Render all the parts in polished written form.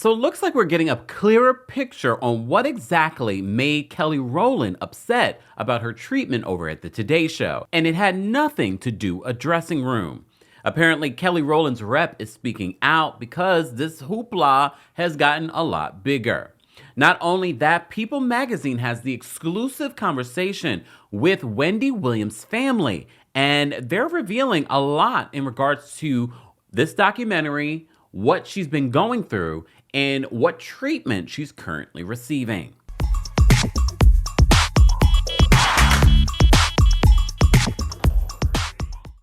So it looks like we're getting a clearer picture on what exactly made Kelly Rowland upset about her treatment over at the Today Show. And it had nothing to do with a dressing room. Apparently, Kelly Rowland's rep is speaking out because this hoopla has gotten a lot bigger. Not only that, People magazine has the exclusive conversation with Wendy Williams' family, and they're revealing a lot in regards to this documentary, what she's been going through, and what treatment she's currently receiving.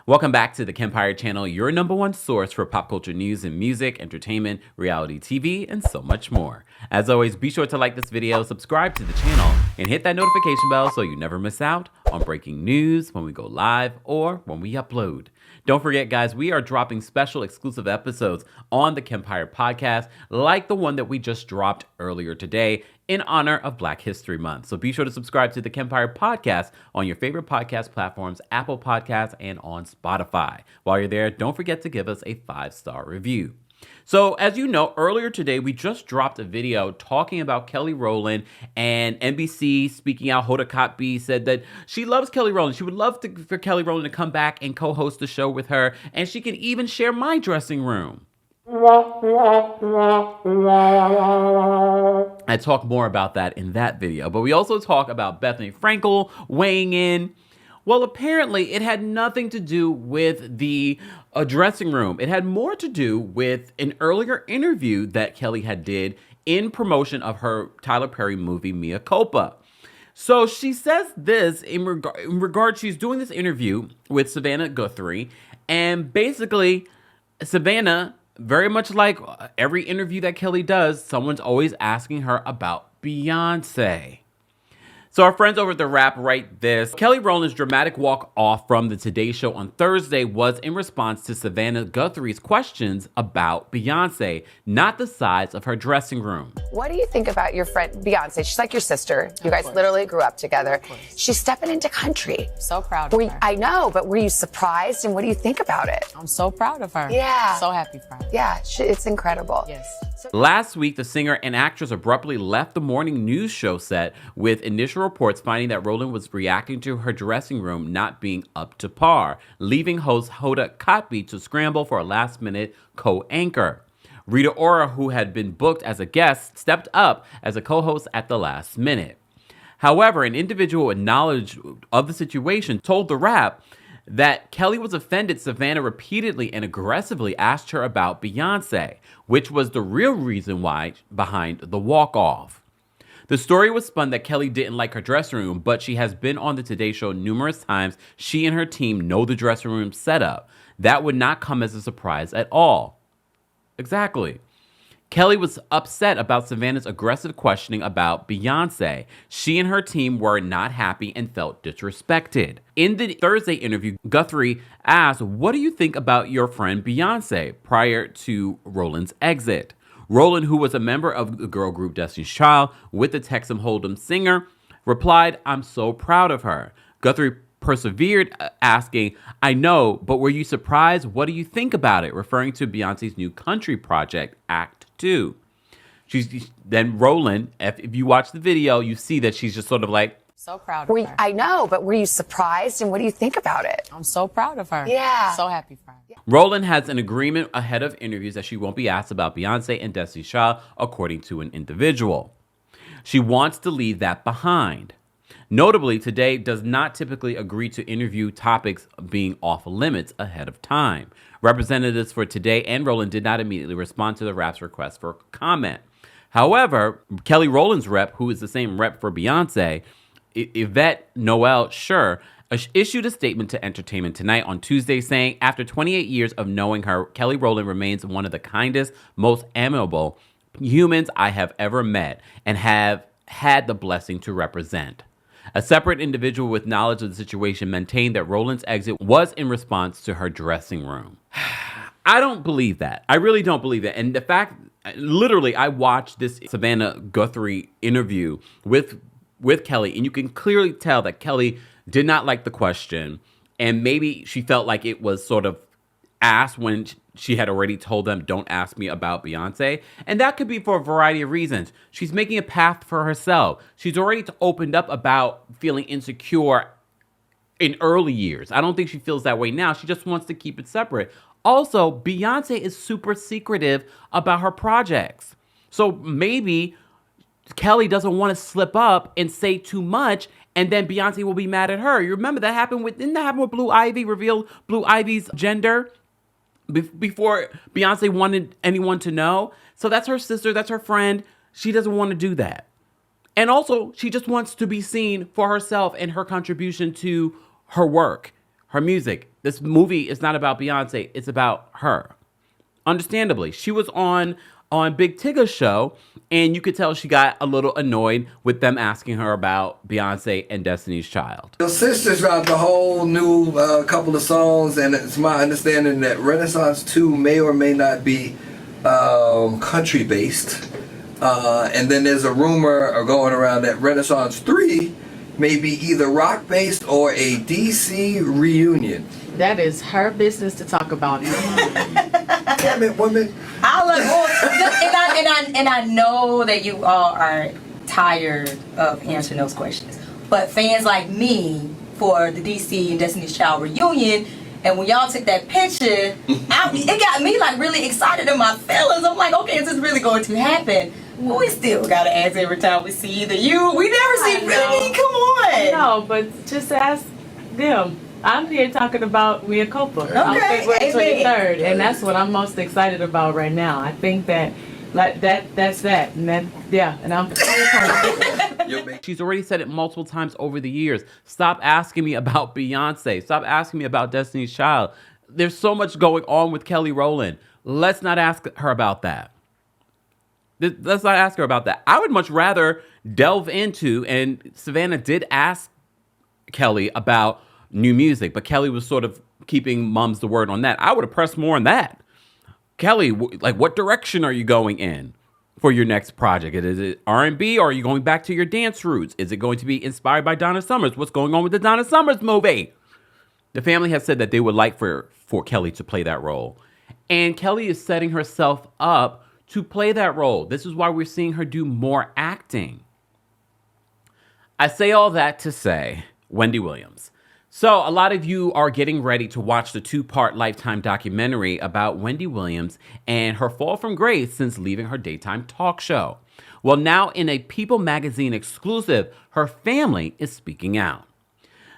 Welcome back to the Kempire channel, your number one source for pop culture news and music, entertainment, reality TV, and so much more. As always, be sure to like this video, subscribe to the channel, and hit that notification bell so you never miss out on breaking news when we go live or when we upload. Don't forget, guys, we are dropping special exclusive episodes on the Kempire podcast, like the one that we just dropped earlier today in honor of Black History Month. So be sure to subscribe to the Kempire podcast on your favorite podcast platforms, Apple Podcasts, and on Spotify. While you're there, don't forget to give us a 5-star review. So as you know, earlier today, we just dropped a video talking about Kelly Rowland, and NBC speaking out, Hoda Kotb said that she loves Kelly Rowland. She would love for Kelly Rowland to come back and co-host the show with her, and she can even share my dressing room. I talk more about that in that video, but we also talk about Bethany Frankel weighing in. Well, apparently it had nothing to do with the dressing room. It had more to do with an earlier interview that Kelly had did in promotion of her Tyler Perry movie, Mea Culpa. So she says this in regard, she's doing this interview with Savannah Guthrie, and basically Savannah, very much like every interview that Kelly does, someone's always asking her about Beyoncé. So our friends over at The Wrap write this: Kelly Rowland's dramatic walk off from the Today Show on Thursday was in response to Savannah Guthrie's questions about Beyoncé, not the size of her dressing room. What do you think about your friend Beyoncé? She's like your sister. You guys literally grew up together. She's stepping into country. So proud of her. I know, but were you surprised? And what do you think about it? I'm so proud of her. Yeah. So happy for her. Yeah, it's incredible. Yes. Last week, the singer and actress abruptly left the morning news show set with initial reports finding that Rowland was reacting to her dressing room not being up to par, leaving host Hoda Kotb to scramble for a last-minute co-anchor. Rita Ora, who had been booked as a guest, stepped up as a co-host at the last minute. However, an individual with knowledge of the situation told The Wrap that Kelly was offended Savannah repeatedly and aggressively asked her about Beyoncé, which was the real reason why behind the walk-off. The story was spun that Kelly didn't like her dressing room, but she has been on the Today Show numerous times. She and her team know the dressing room setup. That would not come as a surprise at all. Exactly. Kelly was upset about Savannah's aggressive questioning about Beyoncé. She and her team were not happy and felt disrespected. In the Thursday interview, Guthrie asked, "What do you think about your friend Beyoncé?" prior to Rowland's exit. Rowland, who was a member of the girl group Destiny's Child with the Texas Hold'em singer, replied, "I'm so proud of her." Guthrie persevered, asking, "I know, but were you surprised? What do you think about it?" referring to Beyonce's new country project, Act 2. Then Rowland, if you watch the video, you see that she's just sort of like, so proud of her. I know, but were you surprised? And what do you think about it? I'm so proud of her. Yeah. So happy for her. Rowland has an agreement ahead of interviews that she won't be asked about Beyoncé and Destiny's Child, according to an individual. She wants to leave that behind. Notably, Today does not typically agree to interview topics being off limits ahead of time. Representatives for Today and Rowland did not immediately respond to the Wrap's request for comment. However, Kelly Rowland's rep, who is the same rep for Beyoncé, Yvette Noel Schur, issued a statement to Entertainment Tonight on Tuesday saying, "After 28 years of knowing her, Kelly Rowland remains one of the kindest, most amiable humans I have ever met and have had the blessing to represent." A separate individual with knowledge of the situation maintained that Rowland's exit was in response to her dressing room. I don't believe that. I really don't believe that. And the fact, literally, I watched this Savannah Guthrie interview with Kelly, and you can clearly tell that Kelly did not like the question, and maybe she felt like it was sort of asked when she had already told them, don't ask me about Beyonce. And that could be for a variety of reasons. She's making a path for herself. She's already opened up about feeling insecure in early years. I don't think she feels that way now. She just wants to keep it separate. Also, Beyonce is super secretive about her projects. So maybe Kelly doesn't want to slip up and say too much, and then Beyonce will be mad at her. You remember that happened didn't that happen with Blue Ivy, revealed Blue Ivy's gender before Beyonce wanted anyone to know? So that's her sister, that's her friend. She doesn't want to do that. And also, she just wants to be seen for herself and her contribution to her work, her music. This movie is not about Beyonce, it's about her. Understandably, she was on Big Tigger's show, and you could tell she got a little annoyed with them asking her about Beyonce and Destiny's Child. Your sister dropped a whole new couple of songs, and it's my understanding that Renaissance 2 may or may not be country-based. And then there's a rumor going around that Renaissance 3 may be either rock-based or a DC reunion. That is her business to talk about. Damn it, woman. And I know that you all are tired of answering those questions. But fans like me for the DC and Destiny's Child reunion, and when y'all took that picture, it got me like really excited in my feelings. I'm like, okay, is this really going to happen? We still gotta ask every time we see either you. We never see Brittany. Come on. No, but just ask them. I'm here talking about Mia Copa on February 23rd, and that's what I'm most excited about right now. I think that's that, and and I'm. She's already said it multiple times over the years. Stop asking me about Beyonce. Stop asking me about Destiny's Child. There's so much going on with Kelly Rowland. Let's not ask her about that. Let's not ask her about that. I would much rather delve into, and Savannah did ask Kelly about new music, but Kelly was sort of keeping mum's the word on that. I would have pressed more on that. Kelly, like, what direction are you going in for your next project? Is it R&B, or are you going back to your dance roots? Is it going to be inspired by Donna Summers? What's going on with the Donna Summers movie? The family has said that they would like for Kelly to play that role. And Kelly is setting herself up to play that role. This is why we're seeing her do more acting. I say all that to say, Wendy Williams. So a lot of you are getting ready to watch the 2-part Lifetime documentary about Wendy Williams and her fall from grace since leaving her daytime talk show. Well, now in a People magazine exclusive, her family is speaking out.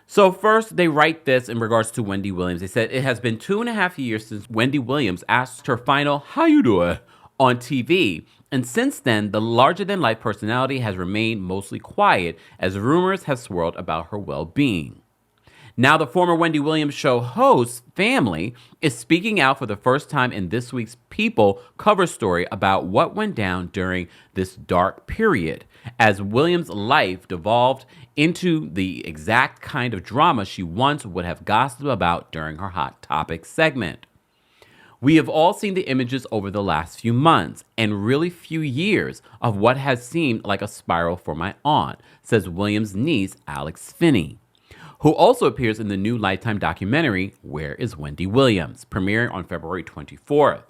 So first, they write this in regards to Wendy Williams. They said, it has been 2.5 years since Wendy Williams asked her final, "How you doing?" on TV. And since then, the larger-than-life personality has remained mostly quiet as rumors have swirled about her well-being. Now, the former Wendy Williams show host's family is speaking out for the first time in this week's People cover story about what went down during this dark period, as Williams' life devolved into the exact kind of drama she once would have gossiped about during her Hot Topics segment. We have all seen the images over the last few months and really few years of what has seemed like a spiral for my aunt, says Williams' niece, Alex Finney, who also appears in the new Lifetime documentary, Where is Wendy Williams?, premiering on February 24th.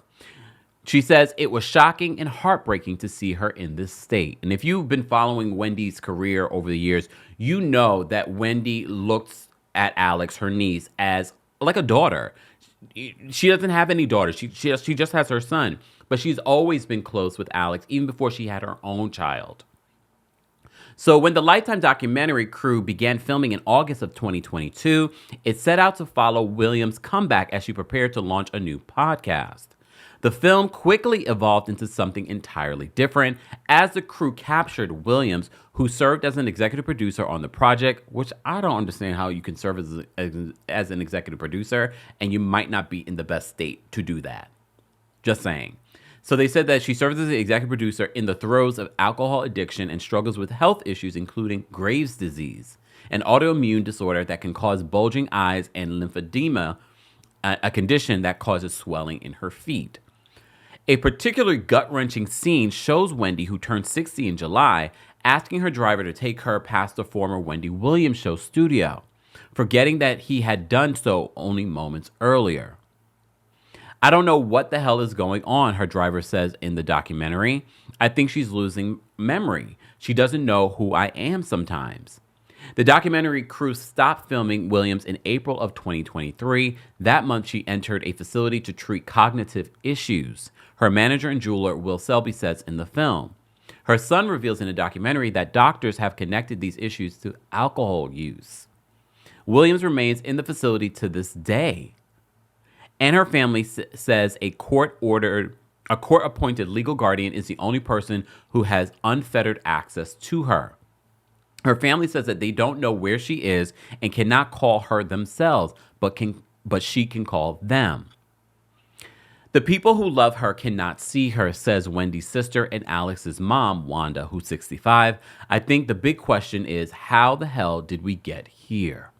She says it was shocking and heartbreaking to see her in this state. And if you've been following Wendy's career over the years, you know that Wendy looks at Alex, her niece, as like a daughter. She doesn't have any daughters. She just has her son. But she's always been close with Alex, even before she had her own child. So when the Lifetime documentary crew began filming in August of 2022, it set out to follow Williams' comeback as she prepared to launch a new podcast. The film quickly evolved into something entirely different as the crew captured Williams, who served as an executive producer on the project, which I don't understand how you can serve as an executive producer and you might not be in the best state to do that. Just saying. So they said that she serves as the executive producer in the throes of alcohol addiction and struggles with health issues, including Graves' disease, an autoimmune disorder that can cause bulging eyes, and lymphedema, a condition that causes swelling in her feet. A particularly gut-wrenching scene shows Wendy, who turned 60 in July, asking her driver to take her past the former Wendy Williams show studio, forgetting that he had done so only moments earlier. I don't know what the hell is going on, her driver says in the documentary. I think she's losing memory. She doesn't know who I am sometimes. The documentary crew stopped filming Williams in April of 2023. That month, she entered a facility to treat cognitive issues. Her manager and jeweler, Will Selby, says in the film. Her son reveals in a documentary that doctors have connected these issues to alcohol use. Williams remains in the facility to this day. And her family says a court-appointed legal guardian is the only person who has unfettered access to her. Her family says that they don't know where she is and cannot call her themselves, but she can call them. The people who love her cannot see her, says Wendy's sister and Alex's mom, Wanda, who's 65. I think the big question is, how the hell did we get here?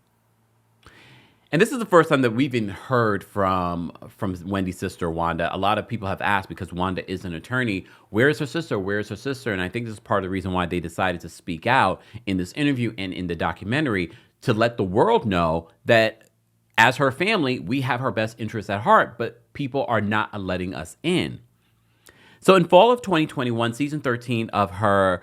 And this is the first time that we've even heard from Wendy's sister, Wanda. A lot of people have asked, because Wanda is an attorney, where is her sister? Where is her sister? And I think this is part of the reason why they decided to speak out in this interview and in the documentary, to let the world know that as her family, we have her best interests at heart, but people are not letting us in. So in fall of 2021, season 13 of her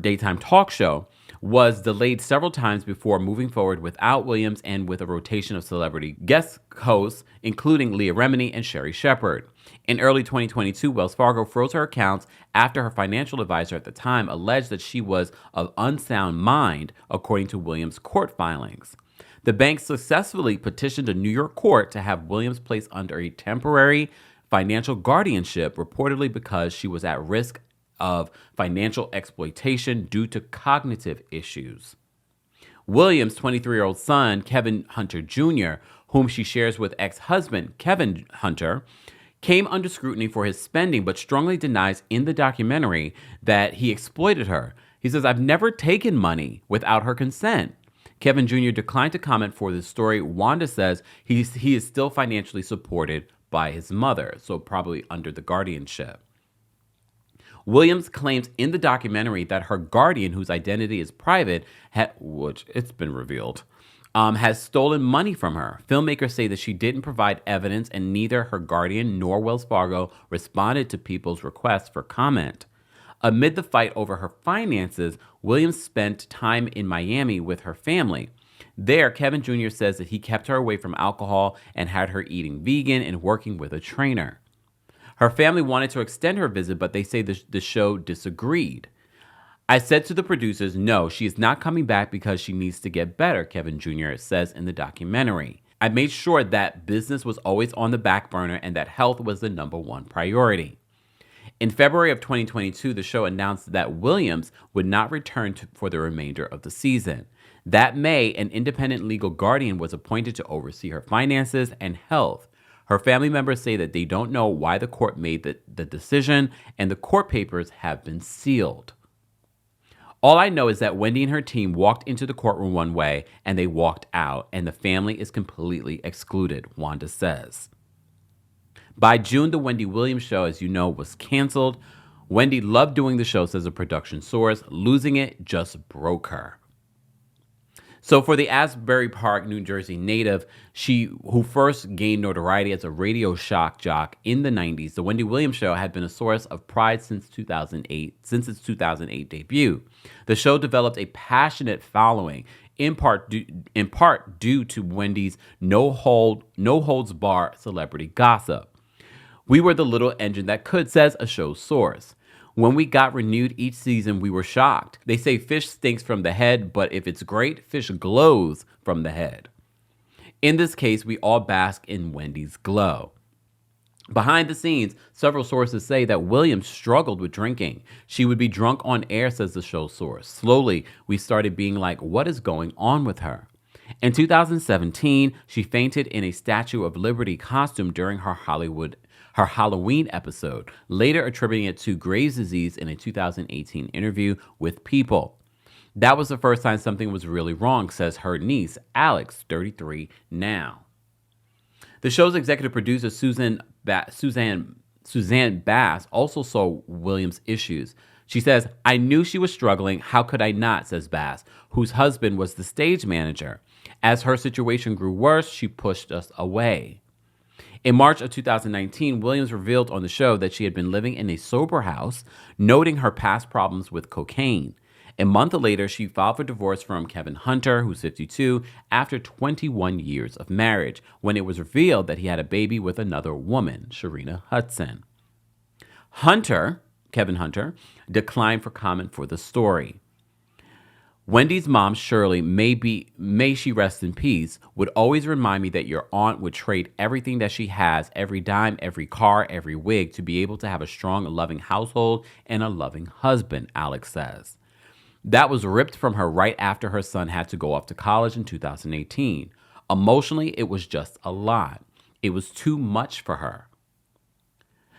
daytime talk show was delayed several times before moving forward without Williams and with a rotation of celebrity guest hosts, including Leah Remini and Sherri Shepherd. In early 2022, Wells Fargo froze her accounts after her financial advisor at the time alleged that she was of unsound mind, according to Williams' court filings. The bank successfully petitioned a New York court to have Williams placed under a temporary financial guardianship, reportedly because she was at risk of financial exploitation due to cognitive issues. Williams' 23-year-old son, Kevin Hunter Jr., whom she shares with ex-husband Kevin Hunter, came under scrutiny for his spending, but strongly denies in the documentary that he exploited her. He says, "I've never taken money without her consent." Kevin Jr. declined to comment for this story. Wanda says he is still financially supported by his mother, so probably under the guardianship. Williams claims in the documentary that her guardian, whose identity is private, which it's been revealed, has stolen money from her. Filmmakers say that she didn't provide evidence, and neither her guardian nor Wells Fargo responded to people's requests for comment. Amid the fight over her finances, Williams spent time in Miami with her family. There, Kevin Jr. says that he kept her away from alcohol and had her eating vegan and working with a trainer. Her family wanted to extend her visit, but they say the show disagreed. "I said to the producers, no, she is not coming back because she needs to get better," Kevin Jr. says in the documentary. "I made sure that business was always on the back burner and that health was the number one priority." In February of 2022, the show announced that Williams would not return for the remainder of the season. That May, an independent legal guardian was appointed to oversee her finances and health. Her family members say that they don't know why the court made the decision, and the court papers have been sealed. "All I know is that Wendy and her team walked into the courtroom one way and they walked out, and the family is completely excluded," Wanda says. By June, the Wendy Williams show, as you know, was canceled. Wendy loved doing the show, says a production source. Losing it just broke her. So for the Asbury Park, New Jersey native, who first gained notoriety as a radio shock jock in the 90s, the Wendy Williams show had been a source of pride since its 2008 debut. The show developed a passionate following, in part due to Wendy's no holds bar celebrity gossip. "We were the little engine that could," says a show source. "When we got renewed each season, we were shocked. They say fish stinks from the head, but if it's great, fish glows from the head." In this case, we all bask in Wendy's glow. Behind the scenes, several sources say that Williams struggled with drinking. "She would be drunk on air," says the show source. "Slowly, we started being like, what is going on with her?" In 2017, she fainted in a Statue of Liberty costume during her Halloween episode, later attributing it to Graves' disease in a 2018 interview with People. "That was the first time something was really wrong," says her niece, Alex, 33 now. The show's executive producer, Suzanne Bass, also saw Williams' issues. She says, "I knew she was struggling. How could I not?" says Bass, whose husband was the stage manager. "As her situation grew worse, she pushed us away." In March of 2019, Williams revealed on the show that she had been living in a sober house, noting her past problems with cocaine. A month later, she filed for divorce from Kevin Hunter, who's 52, after 21 years of marriage, when it was revealed that he had a baby with another woman, Sharina Hudson. Kevin Hunter, declined for comment for the story. Wendy's mom, Shirley, may she rest in peace, would always remind me that your aunt would trade everything that she has, every dime, every car, every wig, to be able to have a strong, loving household and a loving husband, Alex says. That was ripped from her right after her son had to go off to college in 2018. Emotionally, it was just a lot. It was too much for her.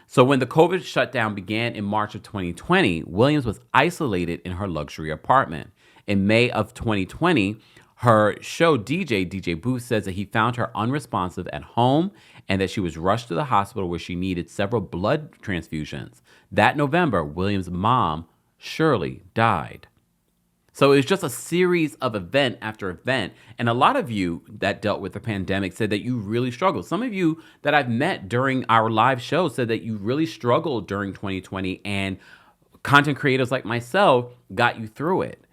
So when the COVID shutdown began in March of 2020, Williams was isolated in her luxury apartment. In May of 2020, her show DJ Booth, says that he found her unresponsive at home and that she was rushed to the hospital where she needed several blood transfusions. That November, Williams' mom, Shirley, died. So it was just a series of event after event. And a lot of you that dealt with the pandemic said that you really struggled. Some of you that I've met during our live show said that you really struggled during 2020, and content creators like myself got you through it.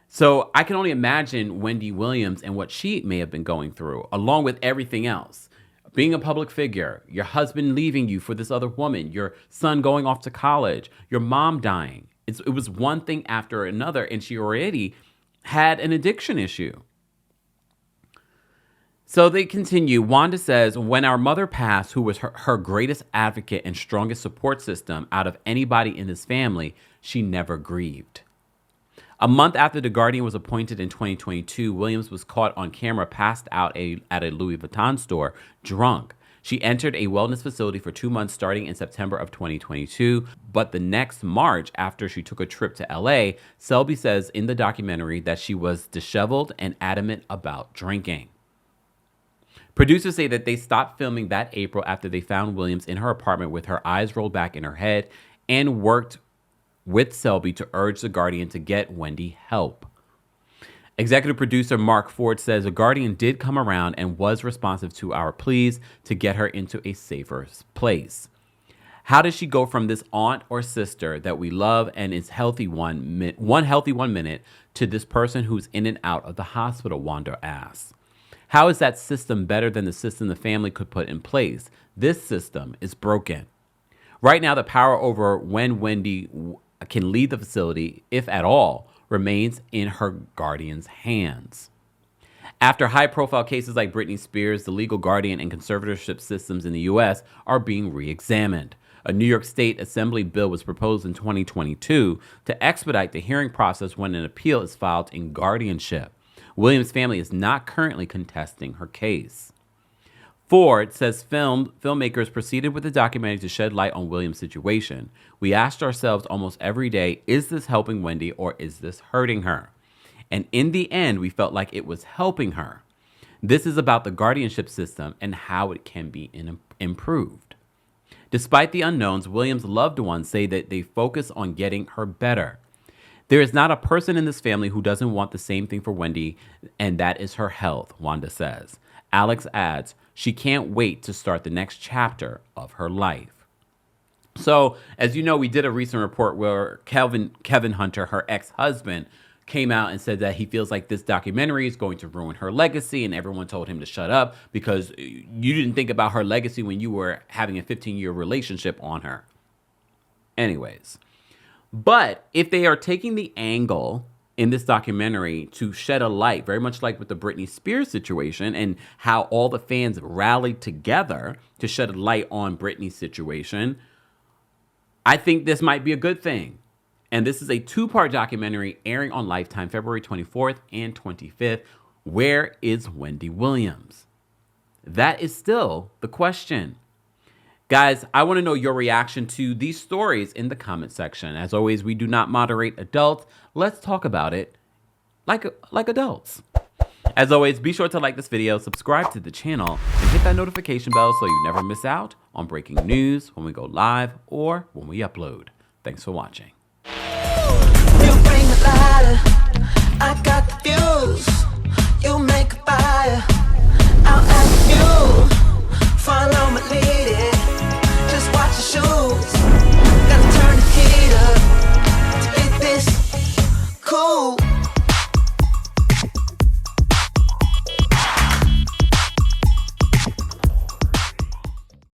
So I can only imagine Wendy Williams and what she may have been going through, along with everything else. Being a public figure, your husband leaving you for this other woman, your son going off to college, your mom dying. It was one thing after another, and she already had an addiction issue. So they continue. Wanda says, when our mother passed, who was her greatest advocate and strongest support system out of anybody in this family, she never grieved. A month after The Guardian was appointed in 2022, Williams was caught on camera passed out at a Louis Vuitton store, drunk. She entered a wellness facility for 2 months starting in September of 2022, but the next March, after she took a trip to LA, Selby says in the documentary that she was disheveled and adamant about drinking. Producers say that they stopped filming that April after they found Williams in her apartment with her eyes rolled back in her head, and worked with Selby to urge The Guardian to get Wendy help. Executive producer Mark Ford says The Guardian did come around and was responsive to our pleas to get her into a safer place. How does she go from this aunt or sister that we love and is healthy one minute to this person who's in and out of the hospital, Wanda asks. How is that system better than the system the family could put in place? This system is broken. Right now, the power over when Wendy can leave the facility, if at all, remains in her guardian's hands. After high-profile cases like Britney Spears, the legal guardian and conservatorship systems in the U.S. are being re-examined. A New York State Assembly bill was proposed in 2022 to expedite the hearing process when an appeal is filed in guardianship. Williams' family is not currently contesting her case. Ford says filmmakers proceeded with the documentary to shed light on Williams' situation. We asked ourselves almost every day, is this helping Wendy or is this hurting her? And in the end, we felt like it was helping her. This is about the guardianship system and how it can be improved. Despite the unknowns, Williams' loved ones say that they focus on getting her better. There is not a person in this family who doesn't want the same thing for Wendy, and that is her health, Wanda says. Alex adds, she can't wait to start the next chapter of her life. So, as you know, we did a recent report where Kevin Hunter, her ex-husband, came out and said that he feels like this documentary is going to ruin her legacy, and everyone told him to shut up because you didn't think about her legacy when you were having a 15-year relationship on her. Anyways, but if they are taking the angle in this documentary to shed a light, very much like with the Britney Spears situation and how all the fans rallied together to shed a light on Britney's situation, I think this might be a good thing. And this is a 2-part documentary airing on Lifetime February 24th and 25th. Where is Wendy Williams? That is still the question. Guys, I want to know your reaction to these stories in the comment section. As always, we do not moderate adults. Let's talk about it like adults. As always, be sure to like this video, subscribe to the channel, and hit that notification bell so you never miss out on breaking news when we go live or when we upload. Thanks for watching. You bring the lighter, I got the fuse. You make a fire, I'll ask you follow my lady. Just watch your shoes.